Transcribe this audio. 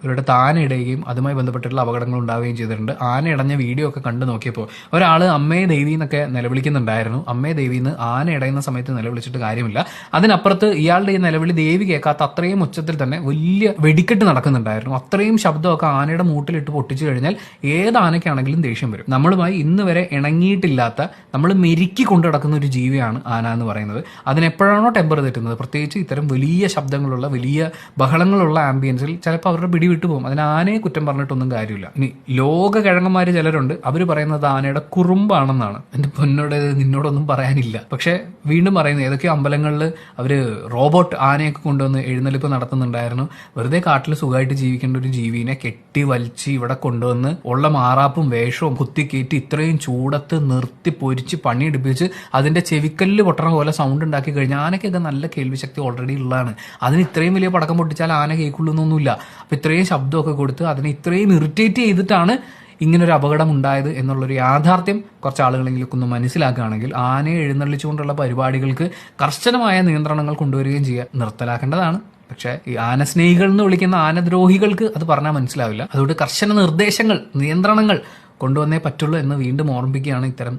ഇവരുടെ താനയിടുകയും അതുമായി ബന്ധപ്പെട്ടിട്ടുള്ള അപകടങ്ങൾ ഉണ്ടാവുകയും ചെയ്തിട്ടുണ്ട്. ആന ഇടഞ്ഞ വീഡിയോ ഒക്കെ കണ്ടു നോക്കിയപ്പോൾ ഒരാൾ അമ്മയെ ദേവി എന്നൊക്കെ നിലവിളിക്കുന്നുണ്ടായിരുന്നു. അമ്മയെ ദേവി എന്ന് ആന ഇടയുന്ന സമയത്ത് നിലവിളിച്ചിട്ട് കാര്യമില്ല. അതിനപ്പുറത്ത് ഇയാളുടെ ഈ നിലവിളി ദേവി കേൾക്കാത്ത അത്രയും ഉച്ചത്തിൽ തന്നെ വലിയ വെടിക്കെട്ട് നടക്കുന്നുണ്ടായിരുന്നു. അത്രയും ശബ്ദമൊക്കെ ആനയുടെ മൂട്ടിലിട്ട് പൊട്ടിച്ചു കഴിഞ്ഞാൽ ഏത് ആനയ്ക്കാണെങ്കിലും ദേഷ്യം വരും. നമ്മളുമായി ഇന്ന് വരെ ഇണങ്ങിയിട്ടില്ലാത്ത, നമ്മൾ മെരുക്കി കൊണ്ടു നടക്കുന്ന ഒരു ജീവിയാണ് ആന എന്ന് പറയുന്നത്. അതിനെപ്പോഴാണോ ടെമ്പർ തെറ്റുന്നത്, പ്രത്യേകിച്ച് ഇത്തരം വലിയ ശബ്ദങ്ങളുള്ള വലിയ ബഹളങ്ങളുള്ള ആംബിയൻസിൽ ചിലപ്പോൾ അവരുടെ പിടി വിട്ടുപോകും. അതിന് ആനയെ കുറ്റം പറഞ്ഞിട്ടൊന്നും കാര്യമില്ല. ഇനി ലോക കിഴങ്ങന്മാര് ചിലരുണ്ട്, അവർ പറയുന്നത് ആനയുടെ കുറുമ്പാണെന്നാണ്. എന്റെ പൊന്നോട് നിന്നോടൊന്നും പറയാനില്ല. പക്ഷെ വീണ്ടും പറയുന്നത് ഏതൊക്കെയോ അമ്പലങ്ങളിൽ അവര് റോബോട്ട് ആനയൊക്കെ കൊണ്ടുവന്ന് എഴുന്നള്ളിപ്പ് നടത്തുന്നുണ്ടായിരുന്നു. വെറുതെ കാട്ടിൽ സുഖമായിട്ട് ജീവിക്കേണ്ട ഒരു ജീവിനെ കെട്ടി വലിച്ച് ഇവിടെ കൊണ്ടുവന്ന് ഉള്ള മാറാപ്പും വേഷവും കുത്തിക്കയറ്റി ഇത്രയും ചൂടത്ത് നിർത്തി പൊരിച്ച് പണിയെടുപ്പിച്ച് അതിന്റെ ചെവിക്കല്ല് പൊട്ടണ പോലെ സൗണ്ട് ഉണ്ടാക്കി കഴിഞ്ഞാൽ ആനയ്ക്കൊക്കെ നല്ല കേൾവിശക്തി ഓൾറെഡി ഉള്ളതാണ്. അതിന് ഇത്രയും വലിയ പടക്കം പൊട്ടിച്ചാൽ ആന കേൾക്കുള്ളൂ എന്നൊന്നുമില്ല. അപ്പൊ ഇത്രയും ശബ്ദമൊക്കെ കൊടുത്ത് അതിനെ ഇത്രയും ഇറിറ്റേറ്റ് ചെയ്തിട്ടാണ് ഇങ്ങനൊരു അപകടം ഉണ്ടായത് എന്നുള്ളൊരു യാഥാർത്ഥ്യം കുറച്ച് ആളുകളെങ്കിലും ഒന്ന് മനസ്സിലാക്കുകയാണെങ്കിൽ ആനയെ എഴുന്നള്ളിച്ചുകൊണ്ടുള്ള പരിപാടികൾക്ക് കർശനമായ നിയന്ത്രണങ്ങൾ കൊണ്ടുവരികയും ചെയ്യുക. നിർത്തലാക്കേണ്ടതാണ്. പക്ഷേ ഈ ആനസ്നേഹികൾ എന്ന് വിളിക്കുന്ന ആനദ്രോഹികൾക്ക് അത് പറഞ്ഞാൽ മനസ്സിലാവില്ല. അതുകൊണ്ട് കർശന നിർദ്ദേശങ്ങൾ, നിയന്ത്രണങ്ങൾ കൊണ്ടുവന്നേ പറ്റുള്ളൂ എന്ന് വീണ്ടും ഓർമ്മിപ്പിക്കുകയാണ് ഇത്തരം